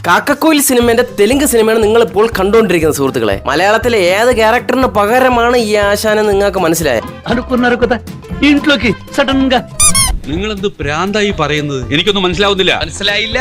കാക്കക്കോയിൽ സിനിമയുടെ തെലുങ്ക് സിനിമയാണ് നിങ്ങൾ ഇപ്പോൾ കണ്ടുകൊണ്ടിരിക്കുന്ന സുഹൃത്തുക്കളെ. മലയാളത്തിലെ ഏത് ക്യാരക്ടറിന് പകരമാണ് ഈ ആശാന് നിങ്ങൾക്ക് മനസ്സിലായത്? നിങ്ങളെന്ത് പ്രാന്തായി പറയുന്നത്? എനിക്കൊന്നും മനസ്സിലാവുന്നില്ല. മനസ്സിലായില്ല?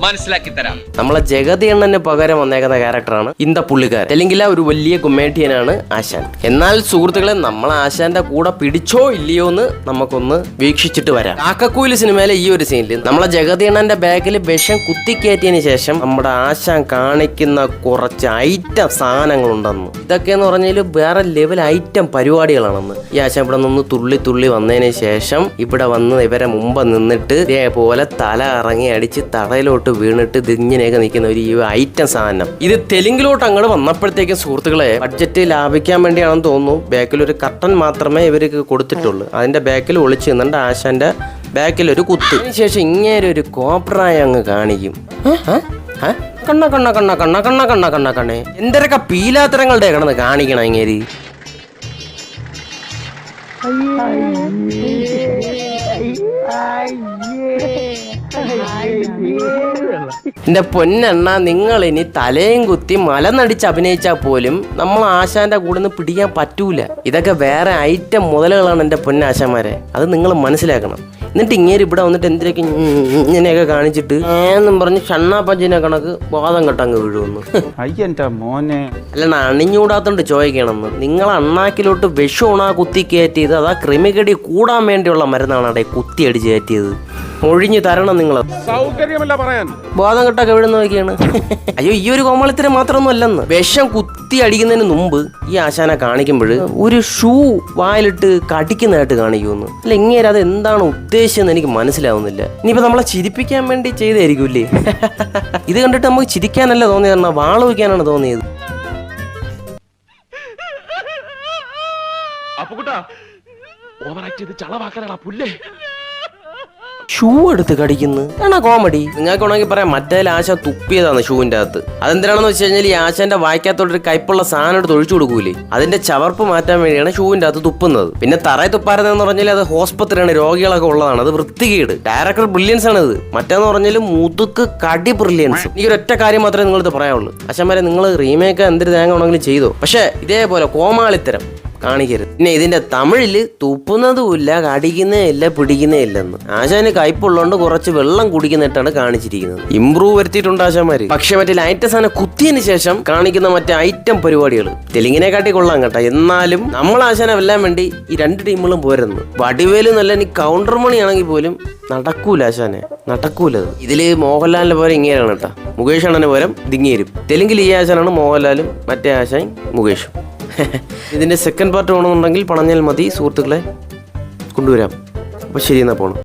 മനസ്സിലാക്കി തരാം. നമ്മളെ ജഗതി അണ്ണന് പകരം വന്നേക്കുന്ന ക്യാരക്ടറാണ് ഇന്ത പുള്ളിക്കാരൻ. തെലുങ്കിലെ ഒരു വലിയ കൊമേഡിയനാണ് ആശാൻ. എന്നാൽ സുഹൃത്തുക്കളെ, നമ്മൾ ആശാന്റെ കൂടെ പിടിച്ചോ ഇല്ലയോ എന്ന് നമുക്കൊന്ന് വീക്ഷിച്ചിട്ട് വരാം. കാക്കക്കോയിൽ സിനിമയിലെ ഈ ഒരു സീനിൽ നമ്മളെ ജഗതി അണ്ണന്റെ ബാഗിൽ വിഷം കുത്തിക്കയറ്റിയതിന് ശേഷം നമ്മുടെ ആശാൻ കാണിക്കുന്ന കുറച്ച് ഐറ്റം സാധനങ്ങളുണ്ടെന്ന്. ഇതൊക്കെ എന്ന് പറഞ്ഞാൽ വേറെ ലെവൽ ഐറ്റം പരിപാടികളാണെന്ന്. ഈ ആശാൻ ഇവിടെ നിന്ന് തുള്ളി തുള്ളി വന്നതിന് ശേഷം ഇവിടെ വന്ന് ഇവരെ മുമ്പ് നിന്നിട്ട് ഇതേപോലെ തല ഇറങ്ങി അടിച്ച് തടയിലോട്ട് വീണിട്ട് ഇതിങ്ങനെയൊക്കെ നിൽക്കുന്ന ഒരു ഐറ്റം സാധനം. ഇത് തെലുങ്കിലോട്ട് അങ്ങോട്ട് വന്നപ്പോഴത്തേക്കും സുഹൃത്തുക്കളെ, ബഡ്ജറ്റ് ലാഭിക്കാൻ വേണ്ടിയാണെന്ന് തോന്നുന്നു, ബാക്കിൽ ഒരു കർട്ടൻ മാത്രമേ ഇവർക്ക് കൊടുത്തിട്ടുള്ളൂ. അതിന്റെ ബാക്കിൽ ഒളിച്ചു നിന്നുണ്ട് ആശാന്റെ ബാക്കിൽ ഒരു കുത്ത്. അതിനുശേഷം ഇങ്ങനെ ഒരു കോപ്രായ അങ്ങ് കാണിക്കും. കണ്ണ കണ്ണ കണ്ണ കണ്ണ കണ്ണ കണ്ണ കണ്ണ കണ്ണേ എന്തൊക്കെ പീലാത്തരങ്ങളുടെ കിടന്ന് കാണിക്കണം ഇങ്ങേര്. എന്റെ പൊന്നെണ്ണ, നിങ്ങൾ ഇനി തലയും കുത്തി മലനടിച്ച് അഭിനയിച്ചാൽ പോലും നമ്മൾ ആശാന്റെ കൂടെ നിന്ന് പിടിക്കാൻ പറ്റൂല. ഇതൊക്കെ വേറെ ഐറ്റം മുതലുകളാണ് എന്റെ പൊന്നാശാന്മാരെ, അത് നിങ്ങൾ മനസ്സിലാക്കണം. എന്നിട്ട് ഇങ്ങനെ ഇവിടെ വന്നിട്ട് എന്തിനൊക്കെ ഇങ്ങനെയൊക്കെ കാണിച്ചിട്ട് എന്നും പറഞ്ഞ് ഷണ്ണാ പഞ്ചിനെ കണക്ക് ബോധം കെട്ടങ്ങ് വീഴുമെന്ന്. അല്ല, അണിഞ്ഞൂടാത്തോണ്ട് ചോദിക്കണമെന്ന്. നിങ്ങൾ അണ്ണാക്കിലോട്ട് വിഷമാണാ കുത്തി കയറ്റിയത്, അതാ ക്രിമികടി കൂടാൻ വേണ്ടിയുള്ള മരുന്നാണ് അവിടെ കുത്തി അടിച്ച് കയറ്റിയത്. ഒഴിഞ്ഞു തരണം നിങ്ങൾ. സൗകര്യമല്ല പറയാൻ. ബോധം കെട്ടൊക്കെ എവിടെ നോക്കിയാണ്? അയ്യോ, ഈ ഒരു കോമളത്തിന് മാത്രമൊന്നും അല്ലെന്ന്. വിഷം കുത്തി അടിക്കുന്നതിന് മുമ്പ് ഈ ആശാനെ കാണിക്കുമ്പോൾ ഒരു ഷൂ വായിലിട്ട് കടിക്കുന്നതായിട്ട് കാണിക്കുമെന്ന്. അല്ല, ഇങ്ങനെ അത് എന്താണ് ഉദ്ദേശിച്ചെന്ന് എനിക്ക് മനസ്സിലാവുന്നില്ല. ഇനിയിപ്പോ നമ്മളെ ചിരിപ്പിക്കാൻ വേണ്ടി ചെയ്തായിരിക്കൂല്ലേ? ഇത് കണ്ടിട്ട് നമുക്ക് ചിരിക്കാനല്ല തോന്നിയത്, വാള് വയ്ക്കാനാണ് തോന്നിയത്. ഷൂ എടുത്ത് കടിക്കുന്നു എന്നാ കോമഡി. നിങ്ങൾക്ക് വേണമെങ്കിൽ പറയാം മറ്റേ ആശ തുപ്പിയതാണ് ഷൂവിന്റെ അകത്ത്. അതെന്തിനാണെന്ന് വെച്ച് കഴിഞ്ഞാൽ ഈ ആശാന്റെ വായിക്കാത്തോട്ടൊരു കൈപ്പുള്ള സാധനം എടുത്ത് ഒഴിച്ചു കൊടുക്കൂലേ, അതിന്റെ ചവർപ്പ് മാറ്റാൻ വേണ്ടിയാണ് ഷൂവിന്റെ അകത്ത് തുപ്പുന്നത്. പിന്നെ തറയെ തുപ്പാരെന്ന് പറഞ്ഞാൽ അത് ഹോസ്പിറ്റലാണ്, രോഗികളൊക്കെ ഉള്ളതാണ്, അത് വൃത്തികേട്. ഡയറക്ടർ ബ്രില്യൻസ് ആണ് ഇത്. മറ്റേന്ന് പറഞ്ഞാൽ മുതുക്ക് കടി ബ്രില്യൻസ്. ഈ ഒരൊറ്റ കാര്യം മാത്രമേ നിങ്ങളിത് പറയാനുള്ളൂ. ആശാന്മാരെ, നിങ്ങൾ റീമേക്ക് എന്തൊരു തേങ്ങ വേണമെങ്കിലും ചെയ്തോ, പക്ഷെ ഇതേപോലെ കോമാളിത്തരം കാണിക്കരുത്. പിന്നെ ഇതിന്റെ തമിഴില് തുപ്പുന്നതുമില്ല, കടിക്കുന്നേ ഇല്ല, പിടിക്കുന്നേ ഇല്ലെന്ന്. ആശാന് കയ്പുള്ളതുകൊണ്ട് കുറച്ച് വെള്ളം കുടിക്കുന്നിട്ടാണ് കാണിച്ചിരിക്കുന്നത്. ഇംപ്രൂവ് വരുത്തിയിട്ടുണ്ട് ആശാന്മാര്. പക്ഷെ മറ്റേ ലൈറ്റ് സാധനം കുത്തിയതിന് ശേഷം കാണിക്കുന്ന മറ്റേ ഐറ്റം പരിപാടികൾ തെലുങ്കിനെ കാട്ടി കൊള്ളാം കേട്ടോ. എന്നാലും നമ്മൾ ആശാനെ വെല്ലാൻ വേണ്ടി ഈ രണ്ട് ടീമുകളും പോരുന്നു. വടിവേല് നല്ല ഇനി കൗണ്ടർ മണി ആണെങ്കിൽ പോലും നടക്കൂല ആശാനെ, നടക്കൂലത്. ഇതില് മോഹൻലാലിന്റെ പോലെ ഇങ്ങനെയാണ് കേട്ടോ. മുകേഷ് അണ്ണന് പകരം ദിങ്ങേരും. തെലുങ്കിൽ ഈ ആശാനാണ് മോഹൻലാലും, മറ്റേ ആശാൻ മുകേഷും. ഇതിന്റെ സെക്കൻഡ് പാർട്ട് വേണമെന്നുണ്ടെങ്കിൽ പറഞ്ഞാൽ മതി സുഹൃത്തുക്കളെ, കൊണ്ടുവരാം. അപ്പോൾ ശരി, എന്നാ പോണം.